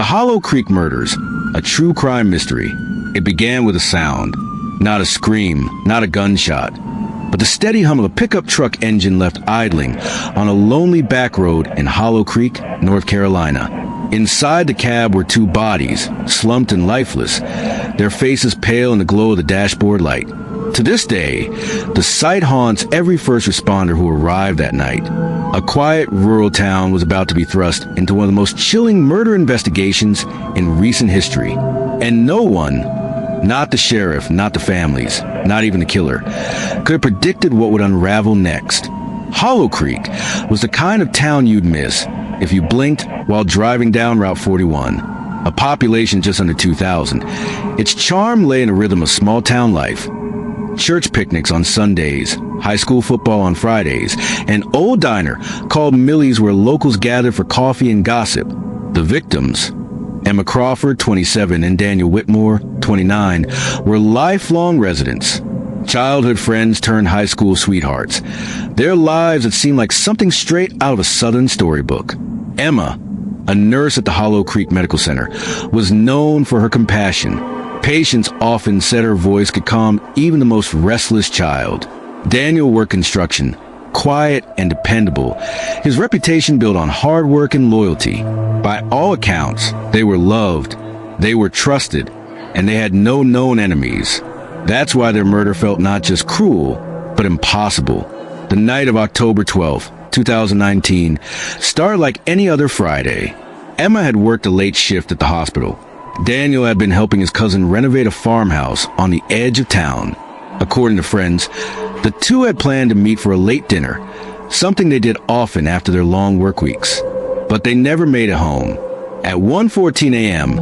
The Hollow Creek murders, a true crime mystery. It began with a sound. Not a scream, not a gunshot, but the steady hum of a pickup truck engine left idling on a lonely back road in Hollow Creek, North Carolina. Inside the cab were two bodies, slumped and lifeless, their faces pale in the glow of the dashboard light. To this day, the sight haunts every first responder who arrived that night. A quiet rural town was about to be thrust into one of the most chilling murder investigations in recent history. And no one, not the sheriff, not the families, not even the killer, could have predicted what would unravel next. Hollow Creek was the kind of town you'd miss if you blinked while driving down Route 41. A population just under 2,000. Its charm lay in a rhythm of small-town life. Church picnics on Sundays, high school football on Fridays, an old diner called Millie's where locals gathered for coffee and gossip. The victims, Emma Crawford, 27, and Daniel Whitmore, 29, were lifelong residents. Childhood friends turned high school sweethearts. Their lives had seemed like something straight out of a Southern storybook. Emma, a nurse at the Hollow Creek Medical Center, was known for her compassion. Patients often said her voice could calm even the most restless child. Daniel worked construction, quiet and dependable, his reputation built on hard work and loyalty. By all accounts, they were loved, they were trusted, and they had no known enemies. That's why their murder felt not just cruel, but impossible. The night of October 12th, 2019, started like any other Friday. Emma had worked a late shift at the hospital. Daniel had been helping his cousin renovate a farmhouse on the edge of town. According to friends, the two had planned to meet for a late dinner, something they did often after their long work weeks. But they never made it home. At 1:14 a.m.,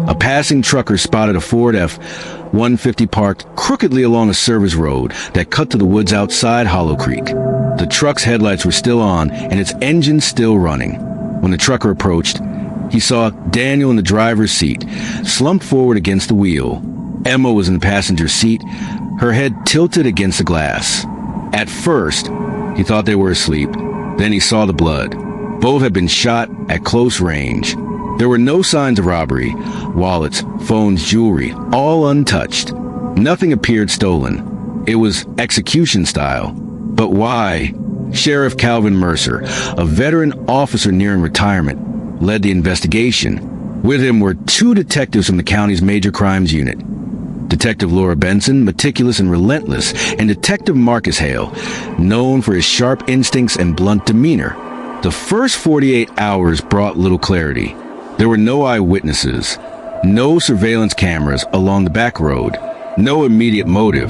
a passing trucker spotted a Ford F-150 parked crookedly along a service road that cut to the woods outside Hollow Creek. The truck's headlights were still on and its engine still running. When the trucker approached, he saw Daniel in the driver's seat, slumped forward against the wheel. Emma was in the passenger seat, her head tilted against the glass. At first, he thought they were asleep. Then he saw the blood. Both had been shot at close range. There were no signs of robbery. Wallets, phones, jewelry, all untouched. Nothing appeared stolen. It was execution style. But why? Sheriff Calvin Mercer, a veteran officer nearing retirement, led the investigation. With him were two detectives from the county's major crimes unit. Detective Laura Benson, meticulous and relentless, and Detective Marcus Hale, known for his sharp instincts and blunt demeanor. The first 48 hours brought little clarity. There were no eyewitnesses, no surveillance cameras along the back road, no immediate motive.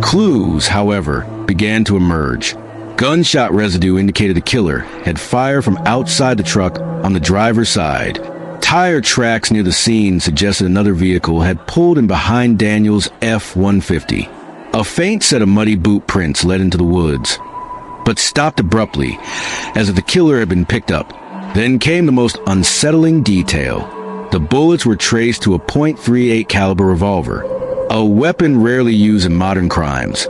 Clues, however, began to emerge. Gunshot residue indicated the killer had fired from outside the truck on the driver's side. Tire tracks near the scene suggested another vehicle had pulled in behind Daniel's F-150. A faint set of muddy boot prints led into the woods, but stopped abruptly, as if the killer had been picked up. Then came the most unsettling detail. The bullets were traced to a .38 caliber revolver, a weapon rarely used in modern crimes.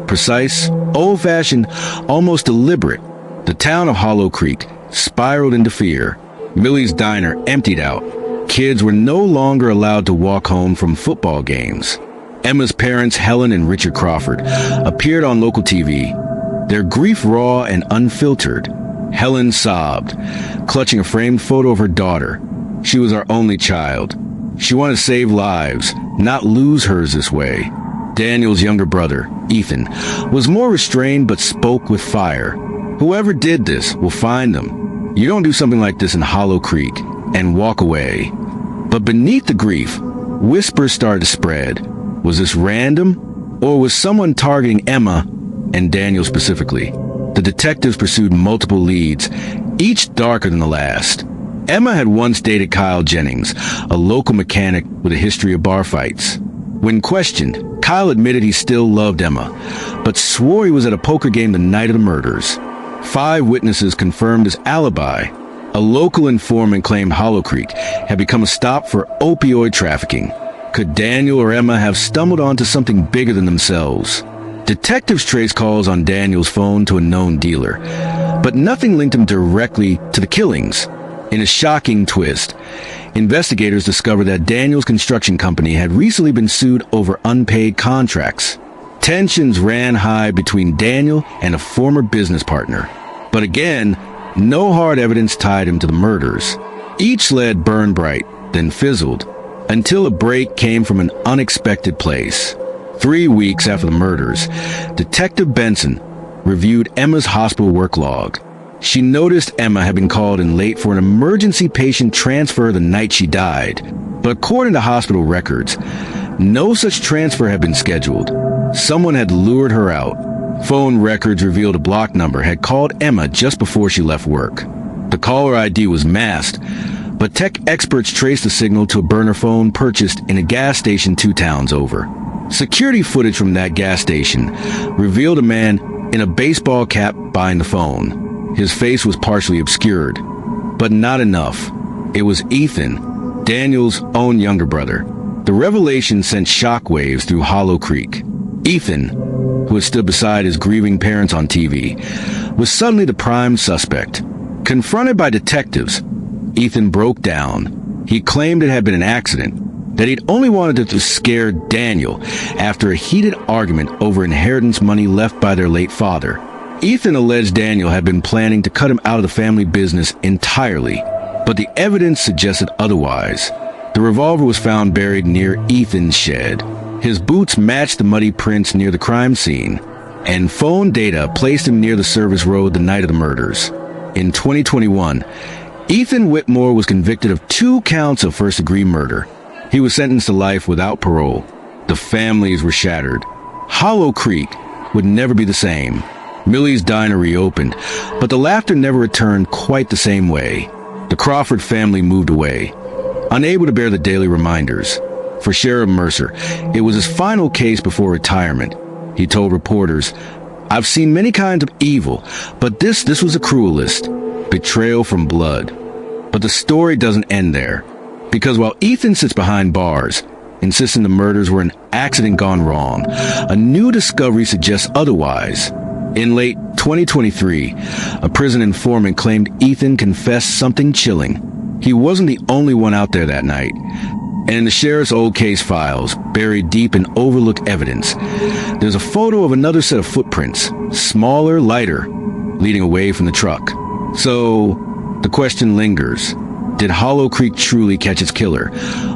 Precise, old-fashioned, almost deliberate. The town of Hollow Creek spiraled into fear. Millie's diner emptied out. Kids were no longer allowed to walk home from football games. Emma's parents, Helen and Richard Crawford, appeared on local TV, their grief raw and unfiltered. Helen sobbed, clutching a framed photo of her daughter. She was our only child. She wanted to save lives, not lose hers this way. Daniel's younger brother, Ethan, was more restrained but spoke with fire. Whoever did this will find them. You don't do something like this in Hollow Creek and walk away. But beneath the grief, whispers started to spread. Was this random, or was someone targeting Emma and Daniel specifically? The detectives pursued multiple leads, each darker than the last. Emma had once dated Kyle Jennings, a local mechanic with a history of bar fights. When questioned, Kyle admitted he still loved Emma, but swore he was at a poker game the night of the murders. 5 witnesses confirmed his alibi. A local informant claimed Hollow Creek had become a stop for opioid trafficking. Could Daniel or Emma have stumbled onto something bigger than themselves? Detectives traced calls on Daniel's phone to a known dealer, but nothing linked him directly to the killings. In a shocking twist, investigators discovered that Daniel's construction company had recently been sued over unpaid contracts. Tensions ran high between Daniel and a former business partner. But again, no hard evidence tied him to the murders. Each lead burned bright, then fizzled, until a break came from an unexpected place. 3 weeks after the murders, Detective Benson reviewed Emma's hospital work log. She noticed Emma had been called in late for an emergency patient transfer the night she died. But according to hospital records, no such transfer had been scheduled. Someone had lured her out. Phone records revealed a block number had called Emma just before she left work. The caller ID was masked, but tech experts traced the signal to a burner phone purchased in a gas station 2 towns over. Security footage from that gas station revealed a man in a baseball cap behind the phone. His face was partially obscured, but not enough. It was Ethan, Daniel's own younger brother. The revelation sent shockwaves through Hollow Creek. Ethan, who had stood beside his grieving parents on TV, was suddenly the prime suspect. Confronted by detectives, Ethan broke down. He claimed it had been an accident, that he'd only wanted to scare Daniel after a heated argument over inheritance money left by their late father. Ethan alleged Daniel had been planning to cut him out of the family business entirely, but the evidence suggested otherwise. The revolver was found buried near Ethan's shed. His boots matched the muddy prints near the crime scene, and phone data placed him near the service road the night of the murders. In 2021, Ethan Whitmore was convicted of 2 counts of first-degree murder. He was sentenced to life without parole. The families were shattered. Hollow Creek would never be the same. Millie's Diner reopened, but the laughter never returned quite the same way. The Crawford family moved away, unable to bear the daily reminders. For Sheriff Mercer, it was his final case before retirement. He told reporters, "I've seen many kinds of evil, but this was the cruelest. Betrayal from blood." But the story doesn't end there. Because while Ethan sits behind bars, insisting the murders were an accident gone wrong, a new discovery suggests otherwise. In late 2023, a prison informant claimed Ethan confessed something chilling. He wasn't the only one out there that night. And in the sheriff's old case files, buried deep in overlooked evidence, there's a photo of another set of footprints, smaller, lighter, leading away from the truck. So, the question lingers. Did Hollow Creek truly catch its killer?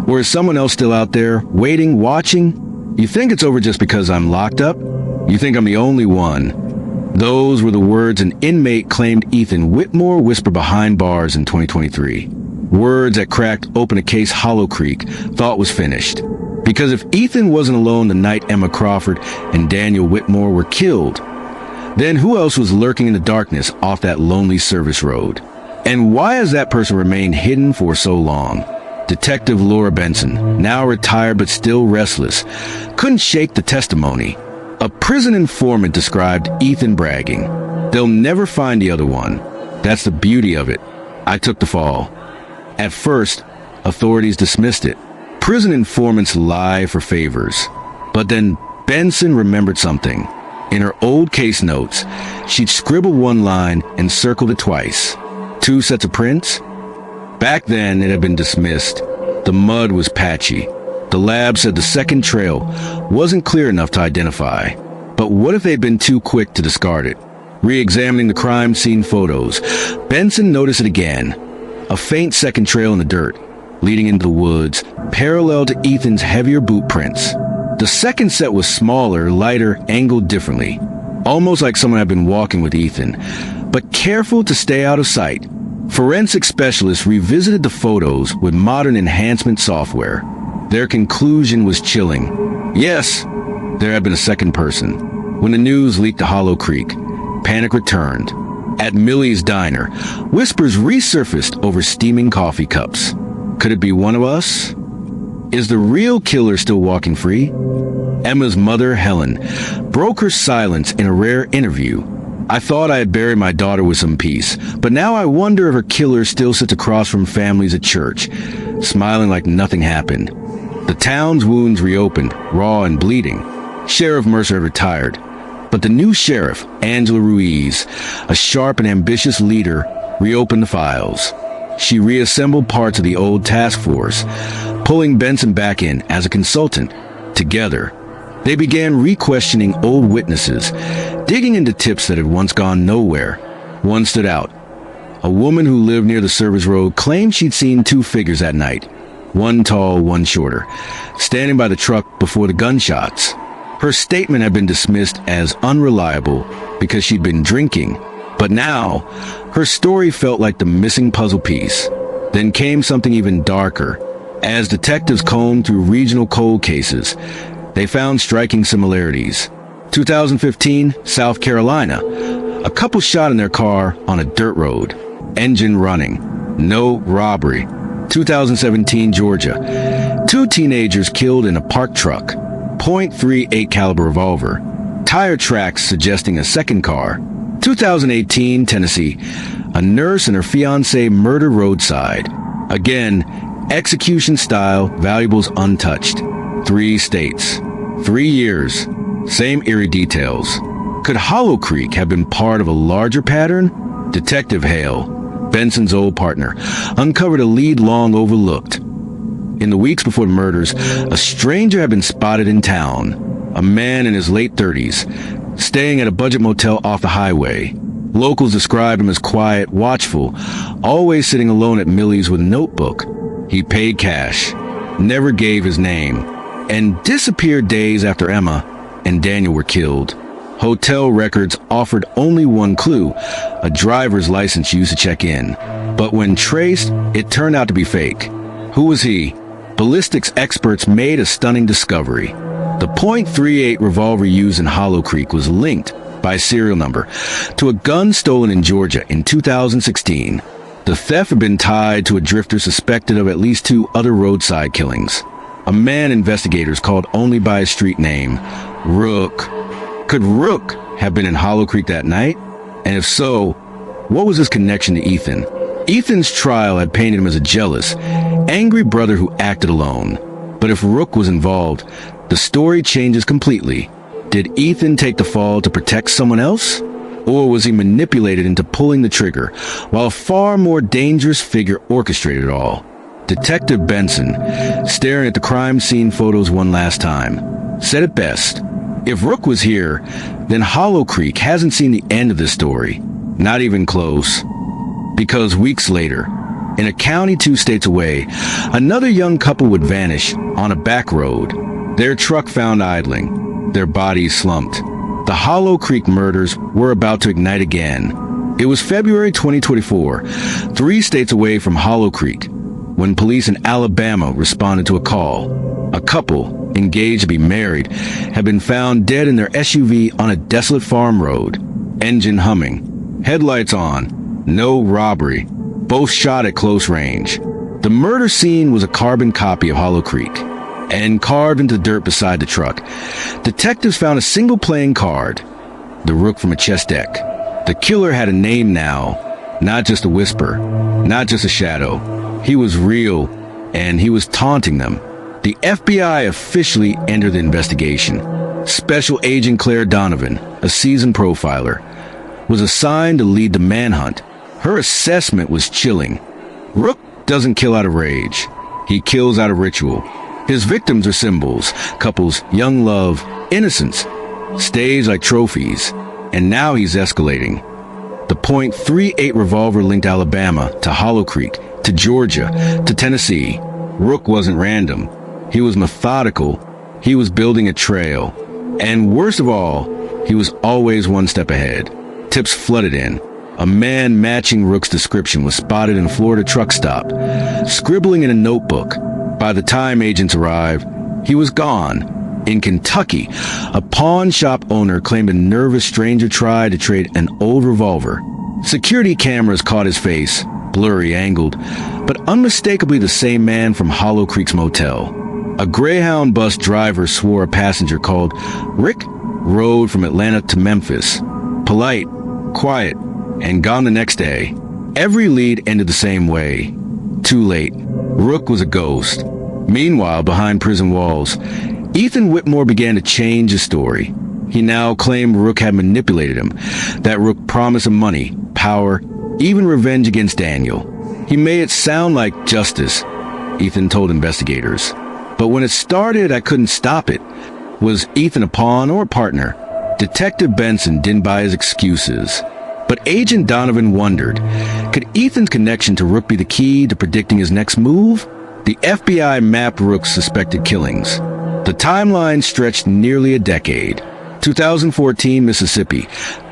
Or is someone else still out there, waiting, watching? You think it's over just because I'm locked up? You think I'm the only one? Those were the words an inmate claimed Ethan Whitmore whispered behind bars in 2023. Words that cracked open a case Hollow Creek thought was finished. Because if Ethan wasn't alone the night Emma Crawford and Daniel Whitmore were killed, then who else was lurking in the darkness off that lonely service road? And why has that person remained hidden for so long? Detective Laura Benson, now retired but still restless, couldn't shake the testimony. A prison informant described Ethan bragging, "They'll never find the other one. That's the beauty of it. I took the fall." At first, authorities dismissed it. Prison informants lie for favors. But then Benson remembered something. In her old case notes, she'd scribbled one line and circled it twice. 2 sets of prints? Back then, it had been dismissed. The mud was patchy. The lab said the second trail wasn't clear enough to identify. But what if they'd been too quick to discard it? Re-examining the crime scene photos, Benson noticed it again. A faint second trail in the dirt, leading into the woods, parallel to Ethan's heavier boot prints. The second set was smaller, lighter, angled differently. Almost like someone had been walking with Ethan, but careful to stay out of sight. Forensic specialists revisited the photos with modern enhancement software. Their conclusion was chilling. Yes, there had been a second person. When the news leaked to Hollow Creek, panic returned. At Millie's Diner, whispers resurfaced over steaming coffee cups. Could it be one of us? Is the real killer still walking free? Emma's mother, Helen, broke her silence in a rare interview. "I thought I had buried my daughter with some peace, but now I wonder if her killer still sits across from families at church, smiling like nothing happened." The town's wounds reopened, raw and bleeding. Sheriff Mercer had retired, but the new sheriff, Angela Ruiz, a sharp and ambitious leader, reopened the files. She reassembled parts of the old task force, pulling Benson back in as a consultant. Together, they began re-questioning old witnesses, digging into tips that had once gone nowhere. One stood out. A woman who lived near the service road claimed she'd seen two figures at night, one tall, one shorter, standing by the truck before the gunshots. Her statement had been dismissed as unreliable because she'd been drinking, but now her story felt like the missing puzzle piece. Then came something even darker. As detectives combed through regional cold cases, they found striking similarities. 2015, South Carolina. A couple shot in their car on a dirt road. Engine running. No robbery. 2017, Georgia. Two teenagers killed in a parked truck. .38 caliber revolver. Tire tracks suggesting a second car. 2018, Tennessee. A nurse and her fiancé murdered roadside. Again, execution style, valuables untouched. 3 states. 3 years. Same eerie details. Could Hollow Creek have been part of a larger pattern? Detective Hale, Benson's old partner, uncovered a lead long overlooked. In the weeks before the murders, a stranger had been spotted in town. A man in his late 30s, staying at a budget motel off the highway. Locals described him as quiet, watchful, always sitting alone at Millie's with a notebook. He paid cash, never gave his name, and disappeared days after Emma and Daniel were killed. Hotel records offered only one clue, a driver's license used to check in. But when traced, it turned out to be fake. Who was he? Ballistics experts made a stunning discovery. The .38 revolver used in Hollow Creek was linked by serial number to a gun stolen in Georgia in 2016. The theft had been tied to a drifter suspected of at least 2 other roadside killings. A man investigators called only by his street name, Rook. Could Rook have been in Hollow Creek that night? And if so, what was his connection to Ethan? Ethan's trial had painted him as a jealous, angry brother who acted alone. But if Rook was involved, the story changes completely. Did Ethan take the fall to protect someone else? Or was he manipulated into pulling the trigger, while a far more dangerous figure orchestrated it all? Detective Benson, staring at the crime scene photos one last time, said it best. If Rook was here, then Hollow Creek hasn't seen the end of this story. Not even close. Because weeks later, in a county 2 states away, another young couple would vanish on a back road. Their truck found idling, their bodies slumped. The Hollow Creek murders were about to ignite again. It was February 2024, 3 states away from Hollow Creek, when police in Alabama responded to a call. A couple, engaged to be married, had been found dead in their SUV on a desolate farm road. Engine humming, headlights on, no robbery, both shot at close range. The murder scene was a carbon copy of Hollow Creek, and carved into the dirt beside the truck, detectives found a single playing card, the Rook from a chest deck. The killer had a name now, not just a whisper, not just a shadow. He was real, and he was taunting them. The FBI officially entered the investigation. Special Agent Claire Donovan, a seasoned profiler, was assigned to lead the manhunt. Her assessment was chilling. Rook doesn't kill out of rage. He kills out of ritual. His victims are symbols, couples, young love, innocence, staged like trophies. And now he's escalating. The .38 revolver linked Alabama to Hollow Creek, to Georgia, to Tennessee. Rook wasn't random. He was methodical. He was building a trail. And worst of all, he was always one step ahead. Tips flooded in. A man matching Rook's description was spotted in a Florida truck stop, scribbling in a notebook. By the time agents arrived, he was gone. In Kentucky, a pawn shop owner claimed a nervous stranger tried to trade an old revolver. Security cameras caught his face, blurry, angled, but unmistakably the same man from Hollow Creek's motel. A Greyhound bus driver swore a passenger called Rick rode from Atlanta to Memphis. Polite, quiet, and gone the next day. Every lead ended the same way. Too late. Rook was a ghost. Meanwhile, behind prison walls, Ethan Whitmore began to change his story. He now claimed Rook had manipulated him, that Rook promised him money, power, even revenge against Daniel. He made it sound like justice, Ethan told investigators. But when it started, I couldn't stop it. Was Ethan a pawn or a partner? Detective Benson didn't buy his excuses. But Agent Donovan wondered, could Ethan's connection to Rook be the key to predicting his next move? The FBI mapped Rook's suspected killings. The timeline stretched nearly a decade. 2014, Mississippi.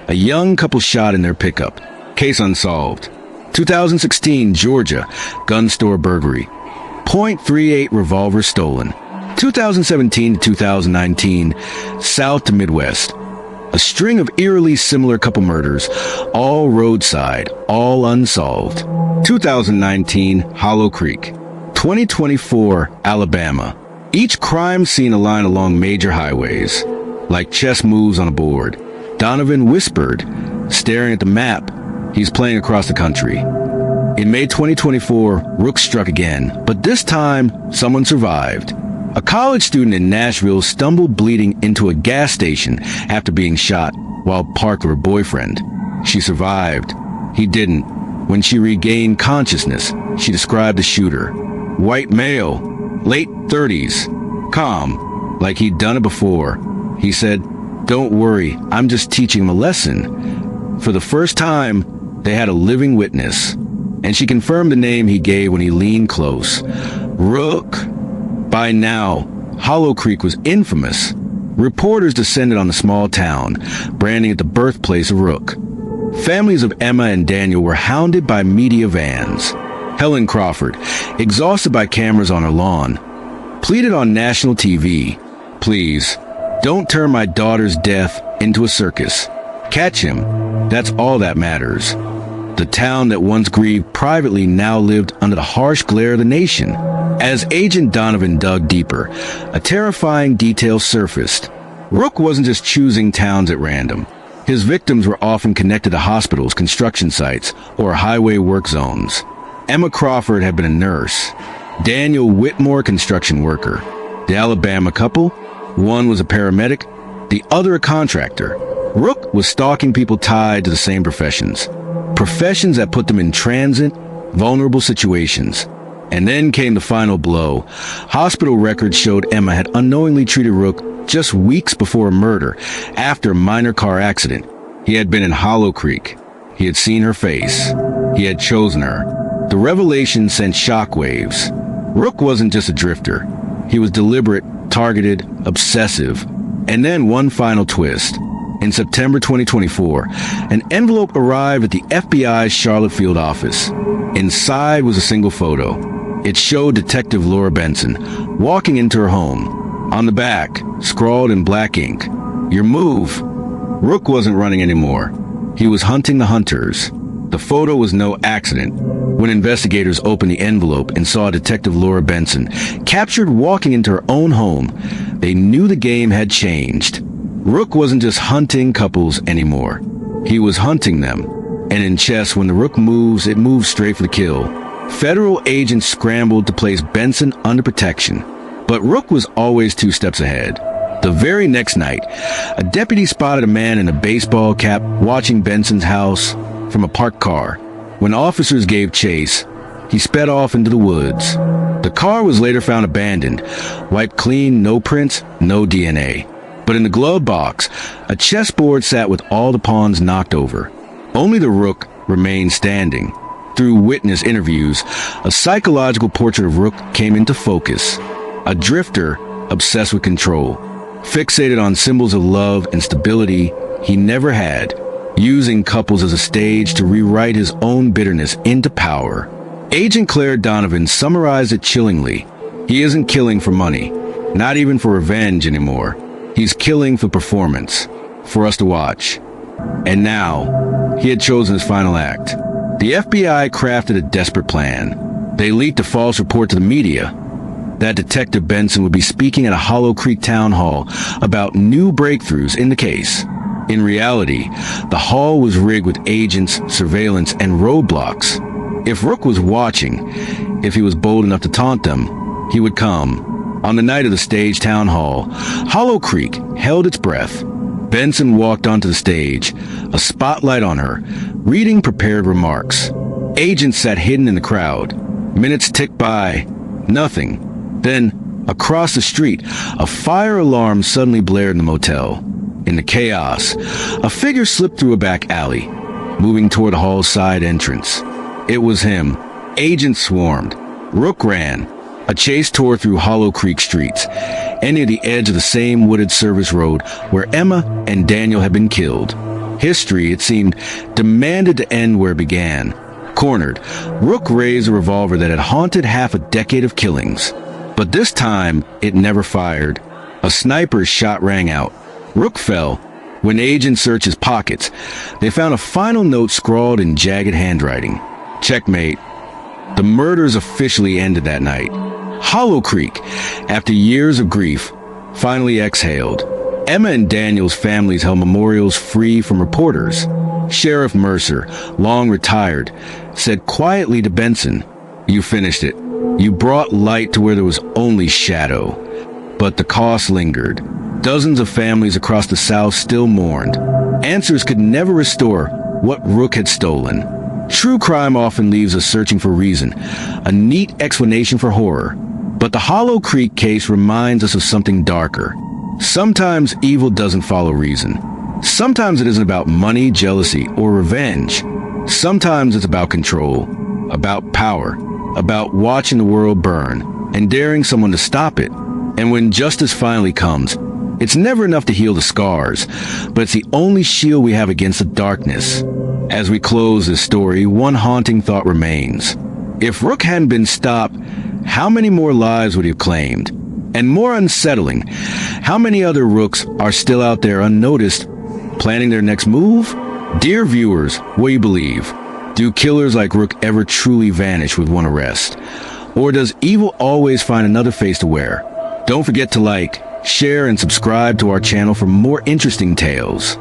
A young couple shot in their pickup. Case unsolved. 2016, Georgia. Gun store burglary. .38 revolver stolen. 2017 to 2019, South to Midwest. A string of eerily similar couple murders, all roadside, all unsolved. 2019, Hollow Creek. 2024, Alabama. Each crime scene aligned along major highways, like chess moves on a board. Donovan whispered, staring at the map. He's playing across the country. In May 2024, Rook struck again, but this time, someone survived. A college student in Nashville stumbled bleeding into a gas station after being shot while parked with her boyfriend. She survived. He didn't. When she regained consciousness, she described the shooter. White male, late 30s, calm, like he'd done it before. He said, "Don't worry, I'm just teaching him a lesson." For the first time, they had a living witness, and she confirmed the name he gave when he leaned close. Rook. By now, Hollow Creek was infamous. Reporters descended on the small town, branding it the birthplace of Rook. Families of Emma and Daniel were hounded by media vans. Helen Crawford, exhausted by cameras on her lawn, pleaded on national TV, "Please, don't turn my daughter's death into a circus. Catch him. That's all that matters." The town that once grieved privately now lived under the harsh glare of the nation. As Agent Donovan dug deeper, a terrifying detail surfaced. Rook wasn't just choosing towns at random. His victims were often connected to hospitals, construction sites, or highway work zones. Emma Crawford had been a nurse. Daniel Whitmore, construction worker. The Alabama couple, one was a paramedic, the other a contractor. Rook was stalking people tied to the same professions. Professions that put them in transit, vulnerable situations. And then came the final blow. Hospital records showed Emma had unknowingly treated Rook just weeks before a murder, after a minor car accident. He had been in Hollow Creek. He had seen her face. He had chosen her. The revelation sent shockwaves. Rook wasn't just a drifter. He was deliberate, targeted, obsessive. And then one final twist. In September 2024, an envelope arrived at the FBI's Charlotte field office. Inside was a single photo. It showed Detective Laura Benson walking into her home. On the back, scrawled in black ink, "Your move." Rook wasn't running anymore. He was hunting the hunters. The photo was no accident. When investigators opened the envelope and saw Detective Laura Benson captured walking into her own home, they knew the game had changed. Rook wasn't just hunting couples anymore. He was hunting them. And in chess, when the Rook moves, it moves straight for the kill. Federal agents scrambled to place Benson under protection. But Rook was always 2 steps ahead. The very next night, a deputy spotted a man in a baseball cap watching Benson's house from a parked car. When officers gave chase, he sped off into the woods. The car was later found abandoned, wiped clean, no prints, no DNA. But in the glove box, a chessboard sat with all the pawns knocked over. Only the Rook remained standing. Through witness interviews, a psychological portrait of Rook came into focus. A drifter obsessed with control, fixated on symbols of love and stability he never had, using couples as a stage to rewrite his own bitterness into power. Agent Claire Donovan summarized it chillingly. He isn't killing for money, not even for revenge anymore. He's killing for performance, for us to watch. And now, he had chosen his final act. The FBI crafted a desperate plan. They leaked a false report to the media that Detective Benson would be speaking at a Hollow Creek town hall about new breakthroughs in the case. In reality, the hall was rigged with agents, surveillance, and roadblocks. If Rook was watching, if he was bold enough to taunt them, he would come. On the night of the stage town hall, Hollow Creek held its breath. Benson walked onto the stage, a spotlight on her, reading prepared remarks. Agents sat hidden in the crowd. Minutes ticked by. Nothing. Then, across the street, a fire alarm suddenly blared in the motel. In the chaos, a figure slipped through a back alley, moving toward the hall's side entrance. It was him. Agents swarmed. Rook ran. A chase tore through Hollow Creek streets, ending at the edge of the same wooded service road where Emma and Daniel had been killed. History, it seemed, demanded to end where it began. Cornered, Rook raised a revolver that had haunted half a decade of killings. But this time, it never fired. A sniper's shot rang out. Rook fell. When agents searched his pockets, they found a final note scrawled in jagged handwriting. Checkmate. The murders officially ended that night. Hollow Creek, after years of grief, finally exhaled. Emma and Daniel's families held memorials free from reporters. Sheriff Mercer, long retired, said quietly to Benson, "You finished it. You brought light to where there was only shadow." But the cost lingered. Dozens of families across the South still mourned. Answers could never restore what Rook had stolen. True crime often leaves us searching for reason, a neat explanation for horror. But the Hollow Creek case reminds us of something darker. Sometimes evil doesn't follow reason. Sometimes it isn't about money, jealousy, or revenge. Sometimes it's about control, about power, about watching the world burn and daring someone to stop it. And when justice finally comes, it's never enough to heal the scars, but it's the only shield we have against the darkness. As we close this story, one haunting thought remains. If Rook hadn't been stopped, how many more lives would he have claimed? And more unsettling, how many other Rooks are still out there unnoticed, planning their next move? Dear viewers, what do you believe? Do killers like Rook ever truly vanish with one arrest? Or does evil always find another face to wear? Don't forget to like, share, and subscribe to our channel for more interesting tales.